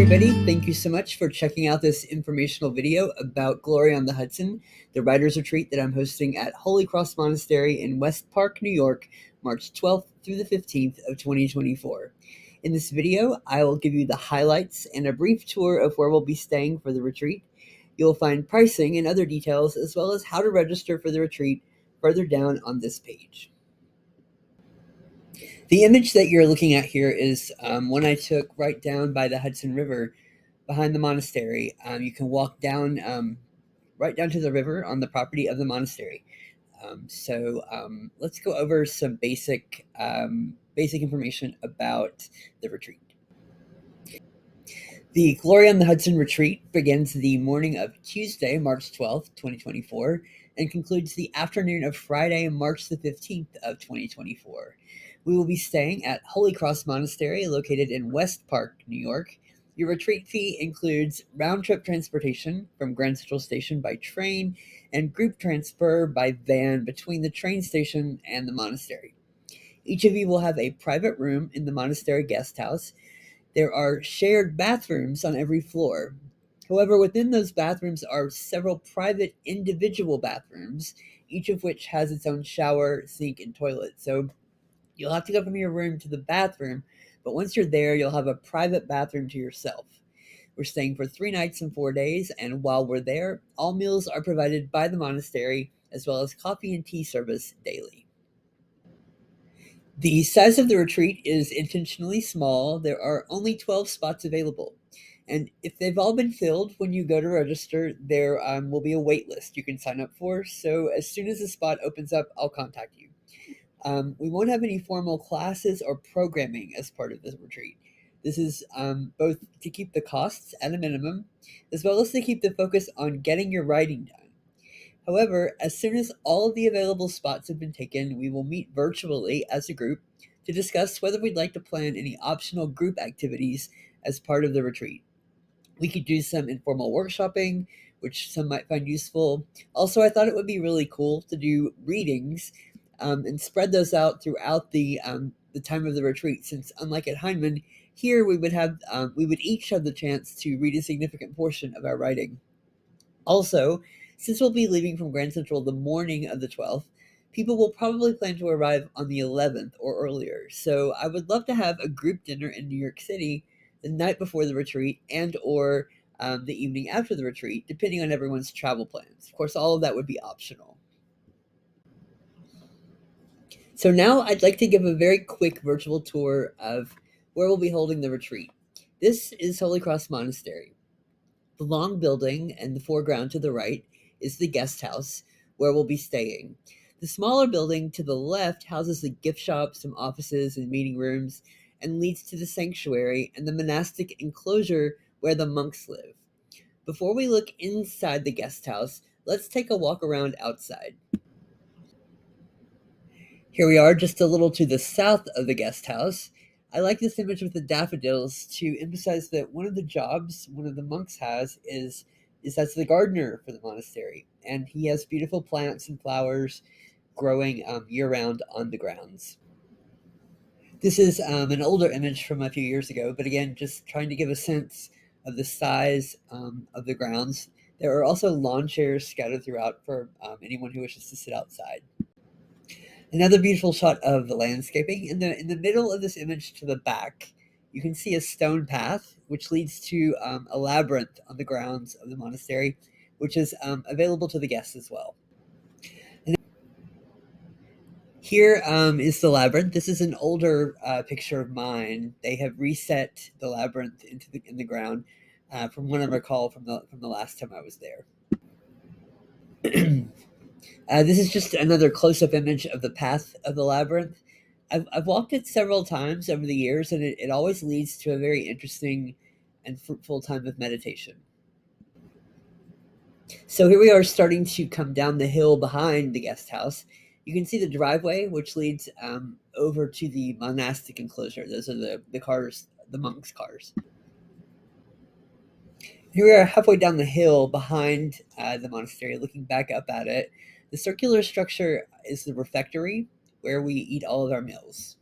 everybody. Thank you so much for checking out this informational video about Glory on the Hudson, the Writers' Retreat that I'm hosting at Holy Cross Monastery in West Park, New York, March 12th through the 15th of 2024. In this video, I will give you the highlights and a brief tour of where we'll be staying for the retreat. You'll find pricing and other details, as well as how to register for the retreat further down on this page. The image that you're looking at here is one I took right down by the Hudson River behind the monastery. You can walk down right down to the river on the property of the monastery. Let's go over some basic information about the retreat. The Glory on the Hudson retreat begins the morning of Tuesday, March 12th, 2024, and concludes the afternoon of Friday, March the 15th of 2024. We will be staying at Holy Cross Monastery, located in West Park, New York. Your retreat fee includes round-trip transportation from Grand Central Station by train and group transfer by van between the train station and the monastery. Each of you will have a private room in the monastery guest house. There are shared bathrooms on every floor. However, within those bathrooms are several private individual bathrooms, each of which has its own shower, sink, and toilet. So you'll have to go from your room to the bathroom, but once you're there, you'll have a private bathroom to yourself. We're staying for 3 nights and 4 days, and while we're there, all meals are provided by the monastery, as well as coffee and tea service daily. The size of the retreat is intentionally small. There are only 12 spots available. And if they've all been filled when you go to register, there will be a wait list you can sign up for. So as soon as the spot opens up, I'll contact you. We won't have any formal classes or programming as part of this retreat. This is both to keep the costs at a minimum, as well as to keep the focus on getting your writing done. However, as soon as all of the available spots have been taken, we will meet virtually as a group to discuss whether we'd like to plan any optional group activities as part of the retreat. We could do some informal workshopping, which some might find useful. Also, I thought it would be really cool to do readings and spread those out throughout the time of the retreat. Since unlike at Heinemann, here we would each have the chance to read a significant portion of our writing. Also, since we'll be leaving from Grand Central the morning of the 12th, people will probably plan to arrive on the 11th or earlier. So I would love to have a group dinner in New York City the night before the retreat and or the evening after the retreat, depending on everyone's travel plans. Of course, all of that would be optional. So now I'd like to give a very quick virtual tour of where we'll be holding the retreat. This is Holy Cross Monastery. The long building in the foreground to the right is the guest house where we'll be staying. The smaller building to the left houses the gift shop, some offices and meeting rooms, and leads to the sanctuary and the monastic enclosure where the monks live. Before we look inside the guest house, let's take a walk around outside. Here we are just a little to the south of the guest house. I like this image with the daffodils to emphasize that one of the jobs one of the monks has is as the gardener for the monastery, and he has beautiful plants and flowers growing year-round on the grounds. This is an older image from a few years ago, but again, just trying to give a sense of the size of the grounds. There are also lawn chairs scattered throughout for anyone who wishes to sit outside. Another beautiful shot of the landscaping. In the middle of this image to the back, you can see a stone path which leads to a labyrinth on the grounds of the monastery, which is available to the guests as well. And here is the labyrinth. This is an older picture of mine. They have reset the labyrinth in the ground from what I recall from the last time I was there. This is just another close-up image of the path of the labyrinth. I've walked it several times over the years, and it always leads to a very interesting and fruitful time of meditation. So here we are starting to come down the hill behind the guest house. You can see the driveway, which leads over to the monastic enclosure. Those are the cars, the monks' cars. Here we are halfway down the hill behind the monastery, looking back up at it. The circular structure is the refectory, where we eat all of our meals.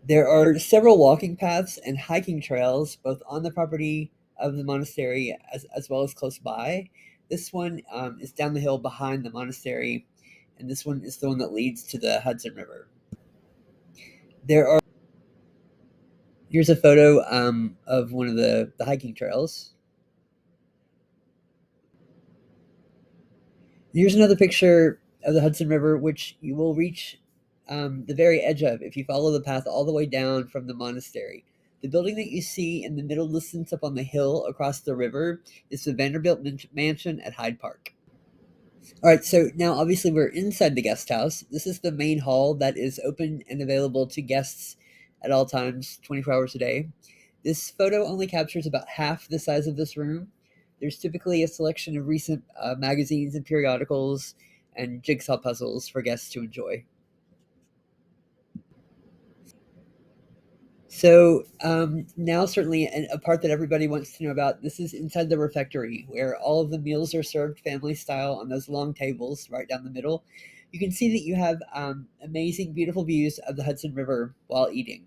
There are several walking paths and hiking trails both on the property of the monastery as well as close by. This one is down the hill behind the monastery, and this one is the one that leads to the Hudson River. There are Here's a photo of one of the hiking trails. Here's another picture of the Hudson River, which you will reach the very edge of if you follow the path all the way down from the monastery. The building that you see in the middle distance up on the hill across the river is the Vanderbilt Mansion at Hyde Park. All right, so now obviously we're inside the guest house. This is the main hall that is open and available to guests at all times, 24 hours a day. This photo only captures about half the size of this room. There's typically a selection of recent magazines and periodicals and jigsaw puzzles for guests to enjoy. So now, certainly, a part that everybody wants to know about. This is inside the refectory, where all of the meals are served family style on those long tables right down the middle. You can see that you have amazing, beautiful views of the Hudson River while eating.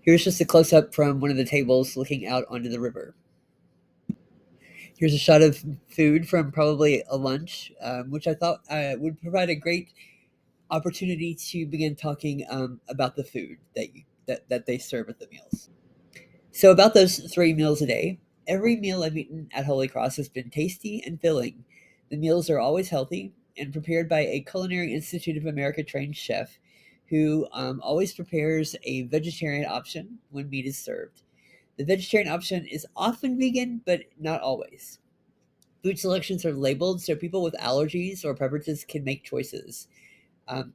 Here's just a close up from one of the tables looking out onto the river. Here's a shot of food from probably a lunch, which I thought would provide a great opportunity to begin talking about the food that they serve at the meals. So, about those 3 meals a day, every meal I've eaten at Holy Cross has been tasty and filling. The meals are always healthy and prepared by a Culinary Institute of America trained chef who always prepares a vegetarian option when meat is served. The vegetarian option is often vegan, but not always. Food selections are labeled so people with allergies or preferences can make choices.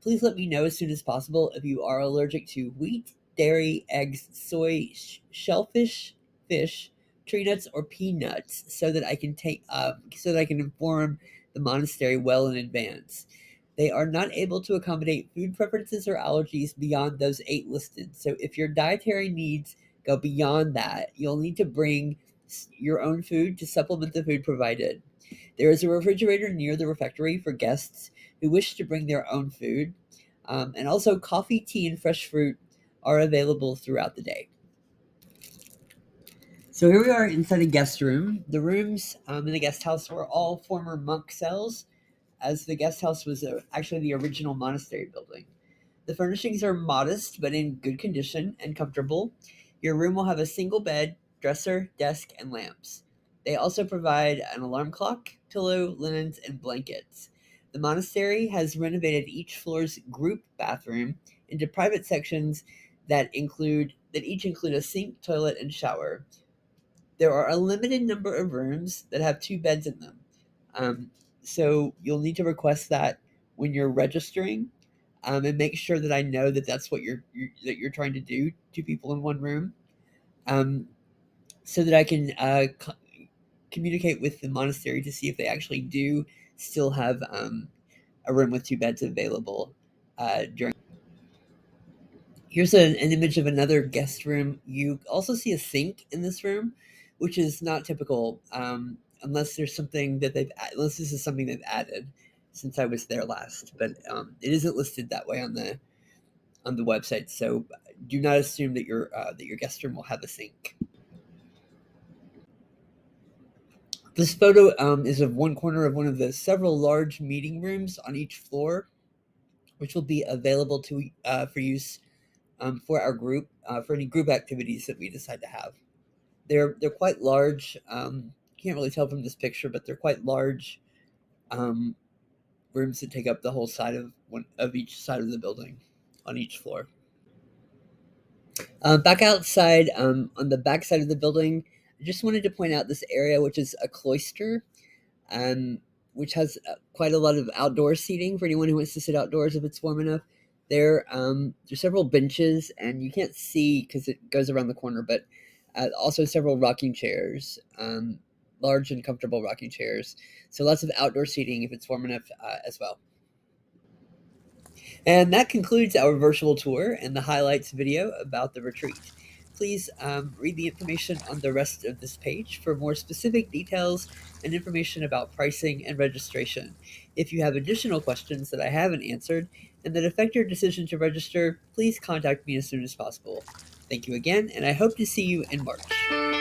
Please let me know as soon as possible if you are allergic to wheat, dairy, eggs, soy, shellfish, fish, tree nuts, or peanuts, so that I can inform the monastery well in advance. They are not able to accommodate food preferences or allergies beyond those 8 listed. So if your dietary needs go beyond that, you'll need to bring your own food to supplement the food provided. There is a refrigerator near the refectory for guests who wish to bring their own food. And also, coffee, tea, and fresh fruit are available throughout the day. So here we are inside a guest room. The rooms in the guest house were all former monk cells, as the guest house was actually the original monastery building. The furnishings are modest but in good condition and comfortable. Your room will have a single bed, dresser, desk, and lamps. They also provide an alarm clock, pillow, linens, and blankets. The monastery has renovated each floor's group bathroom into private sections that each include a sink, toilet, and shower. There are a limited number of rooms that have 2 beds in them. Um, so you'll need to request that when you're registering, and make sure that I know that that's what you're trying to do, 2 people in one room, um, so that I can communicate with the monastery to see if they actually do still have a room with 2 beds available during. Here's an image of another guest room. You also see a sink in this room, which is not typical, unless this is something they've added since I was there last. But it isn't listed that way on the website. So do not assume that your guest room will have a sink. This photo is of one corner of one of the several large meeting rooms on each floor, which will be available to for use for our group for any group activities that we decide to have. They're quite large. Can't really tell from this picture, but they're quite large um, rooms that take up the whole side of one of each side of the building on each floor. Back outside, on the back side of the building, I just wanted to point out this area, which is a cloister, um, which has quite a lot of outdoor seating for anyone who wants to sit outdoors if it's warm enough. There's several benches, and you can't see because it goes around the corner, but also several rocking chairs, large and comfortable rocking chairs. So lots of outdoor seating if it's warm enough as well. And that concludes our virtual tour and the highlights video about the retreat. Please read the information on the rest of this page for more specific details and information about pricing and registration. If you have additional questions that I haven't answered, and that affect your decision to register, please contact me as soon as possible. Thank you again, and I hope to see you in March.